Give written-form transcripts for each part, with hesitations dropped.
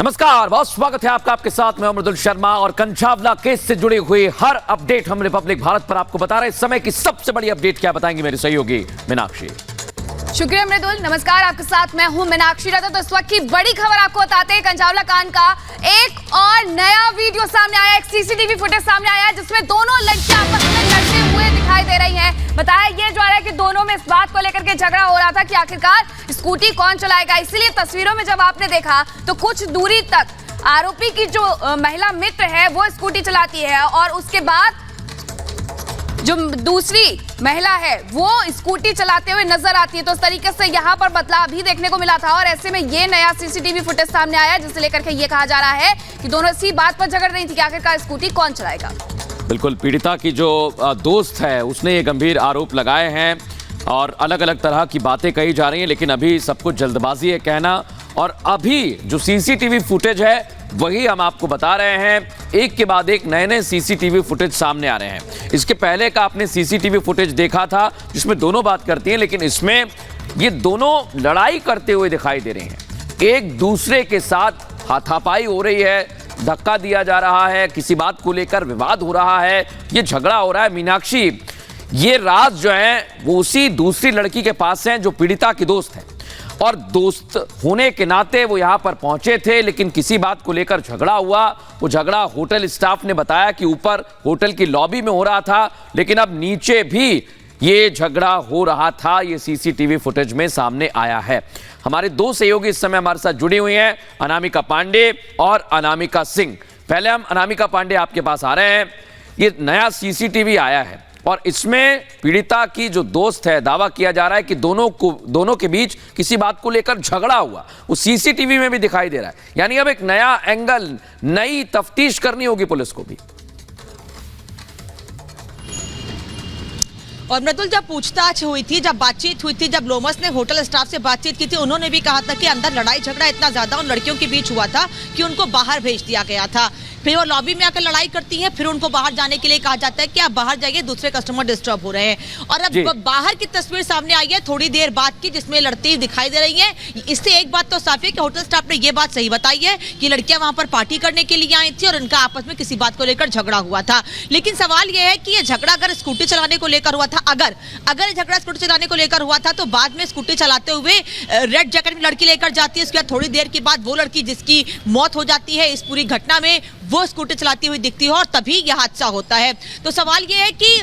नमस्कार, बहुत स्वागत है आपका। आपके साथ मैं मृदुल शर्मा और कंछावला केस से जुड़ी हुई हर अपडेट हम रिपब्लिक भारत पर आपको बता रहे हैं। इस समय की सबसे बड़ी अपडेट क्या बताएंगी मेरी सहयोगी मीनाक्षी। शुक्रिया मृदुल। नमस्कार, आपके साथ मैं हूं मीनाक्षी राजा। तो इस वक्त की बड़ी खबर आपको बताते हैं, कंछावला कांड का एक और नया वीडियो सामने आया, एक सीसीटीवी फुटेज सामने आया है जिसमें दोनों लड़कियां आपस में लड़ते हुए दिखाई दे रही हैं। बताया ये जा रहा है कि दोनों में इस बात को लेकर के झगड़ा हो रहा था कि आखिरकार स्कूटी कौन चलाएगा। इसीलिए तस्वीरों में जब आपने देखा तो कुछ दूरी तक आरोपी की जो महिला मित्र है वो स्कूटी चलाती है और उसके बाद जो दूसरी महिला है वो स्कूटी चलाते हुए नजर आती है। तो इस तरीके से यहाँ पर बदलाव भी देखने को मिला था और ऐसे में ये नया सीसीटीवी फुटेज सामने आया जिसे लेकर के ये कहा जा रहा है कि दोनों इसी बात पर झगड़ रही थी कि आखिरकार स्कूटी कौन चलाएगा। बिल्कुल, पीड़िता की जो दोस्त है उसने ये गंभीर आरोप लगाए हैं और अलग अलग तरह की बातें कही जा रही हैं, लेकिन अभी सब कुछ जल्दबाजी है कहना। और अभी जो सीसीटीवी फुटेज है वही हम आपको बता रहे हैं। एक के बाद एक नए नए सीसीटीवी फुटेज सामने आ रहे हैं। इसके पहले का आपने सीसीटीवी फुटेज देखा था जिसमें दोनों बात करती हैं, लेकिन इसमें ये दोनों लड़ाई करते हुए दिखाई दे रहे हैं। एक दूसरे के साथ हाथापाई हो रही है, धक्का दिया जा रहा है, किसी बात को लेकर विवाद हो रहा है, ये झगड़ा हो रहा है। मीनाक्षी, ये राज जो है वो उसी दूसरी लड़की के पास है जो पीड़िता की दोस्त है और दोस्त होने के नाते वो यहां पर पहुंचे थे, लेकिन किसी बात को लेकर झगड़ा हुआ। वो झगड़ा होटल स्टाफ ने बताया कि ऊपर होटल की लॉबी में हो रहा था, लेकिन अब नीचे भी ये झगड़ा हो रहा था। ये सीसीटीवी फुटेज में सामने आया है। हमारे दो सहयोगी इस समय हमारे साथ जुड़ी हुई हैं, अनामिका पांडे और अनामिका सिंह। पहले हम अनामिका पांडे आपके पास आ रहे हैं। ये नया सीसीटीवी आया है और इसमें पीड़िता की जो दोस्त है, दावा किया जा रहा है कि दोनों के बीच किसी बात को लेकर झगड़ा हुआ। वो सीसीटीवी में भी दिखाई दे रहा है। यानी अब एक नया एंगल, नई तफ्तीश करनी होगी पुलिस को भी। और मृदुल, जब पूछताछ हुई थी, जब बातचीत हुई थी, जब लोमस ने होटल स्टाफ से बातचीत की थी, उन्होंने भी कहा था कि अंदर लड़ाई झगड़ा इतना ज्यादा उन लड़कियों के बीच हुआ था कि उनको बाहर भेज दिया गया था। फिर वो लॉबी में आकर लड़ाई करती हैं, फिर उनको बाहर जाने के लिए कहा जाता है कि आप बाहर जाइए, दूसरे कस्टमर डिस्टर्ब हो रहे हैं। और अब बाहर की तस्वीर सामने आई है थोड़ी देर बाद की, जिसमें लड़ती दिखाई दे रही हैं। इससे एक बात तो साफ है कि होटल स्टाफ ने ये बात सही बताई है कि लड़कियां वहां पर पार्टी करने के लिए आई थी और उनका आपस में किसी बात को लेकर झगड़ा हुआ था। लेकिन सवाल यह है कि ये झगड़ा अगर स्कूटी चलाने को लेकर हुआ था, अगर ये झगड़ा स्कूटी चलाने को लेकर हुआ था, तो बाद में स्कूटी चलाते हुए रेड जैकेट में लड़की लेकर जाती है। उसके बाद थोड़ी देर के बाद वो लड़की जिसकी मौत हो जाती है इस पूरी घटना में, वो स्कूटी चलाती हुई दिखती है और तभी यह हादसा होता है। तो सवाल यह है कि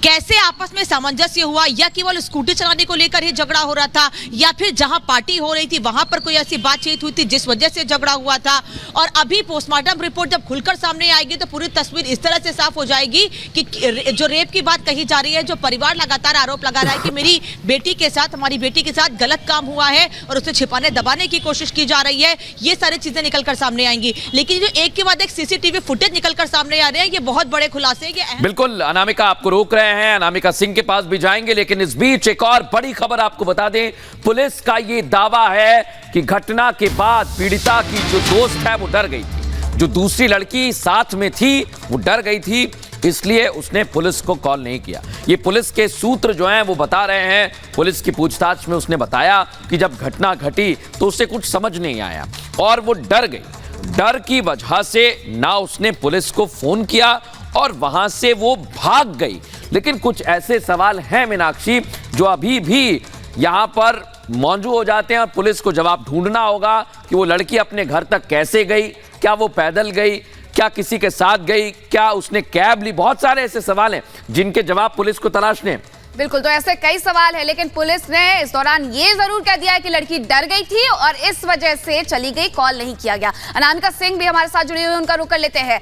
कैसे आपस में सामंजस्य हुआ, या केवल स्कूटी चलाने को लेकर ही झगड़ा हो रहा था, या फिर जहां पार्टी हो रही थी वहां पर कोई ऐसी बातचीत हुई थी जिस वजह से झगड़ा हुआ था। और अभी पोस्टमार्टम रिपोर्ट जब खुलकर सामने आएगी तो पूरी तस्वीर इस तरह से साफ हो जाएगी कि जो रेप की बात कही जा रही है, जो परिवार लगातार आरोप लगा रहा है कि मेरी बेटी के साथ, हमारी बेटी के साथ गलत काम हुआ है और उसे छिपाने दबाने की कोशिश की जा रही है, ये सारी चीजें निकलकर सामने आएंगी। लेकिन जो एक के बाद एक सीसीटीवी फुटेज निकलकर सामने आ रहे हैं, ये बहुत बड़े खुलासे। बिल्कुल अनामिका, आपको रोक रहे हैं, अनामिका सिंह के पास भी जाएंगे, लेकिन इस बीच एक और बड़ी खबर आपको बता दें। पुलिस का यह दावा है कि घटना के बाद पीड़िता की जो दोस्त है वो डर गई थी, जो दूसरी लड़की साथ में थी वो डर गई थी, इसलिए उसने पुलिस को कॉल नहीं किया। ये पुलिस के सूत्र जो हैं वो बता रहे हैं। पुलिस की पूछताछ में उसने बताया कि जब घटना घटी तो उसे कुछ समझ नहीं आया और वो डर गई। डर की वजह से ना उसने पुलिस को फोन किया और वहां से वो भाग गई। लेकिन कुछ ऐसे सवाल हैं मीनाक्षी जो अभी भी यहां पर मौजूद हो जाते हैं और पुलिस को जवाब ढूंढना होगा कि वो लड़की अपने घर तक कैसे गई, क्या वो पैदल गई, क्या किसी के साथ गई, क्या उसने कैब ली। बहुत सारे ऐसे सवाल हैं जिनके जवाब पुलिस को तलाशने। बिल्कुल, तो ऐसे कई सवाल है, लेकिन पुलिस ने इस दौरान ये जरूर कह दिया है कि लड़की डर गई थी और इस वजह से चली गई, कॉल नहीं किया गया। अनामिका सिंह भी हमारे साथ जुड़ी हुई, उनका रुख कर लेते हैं।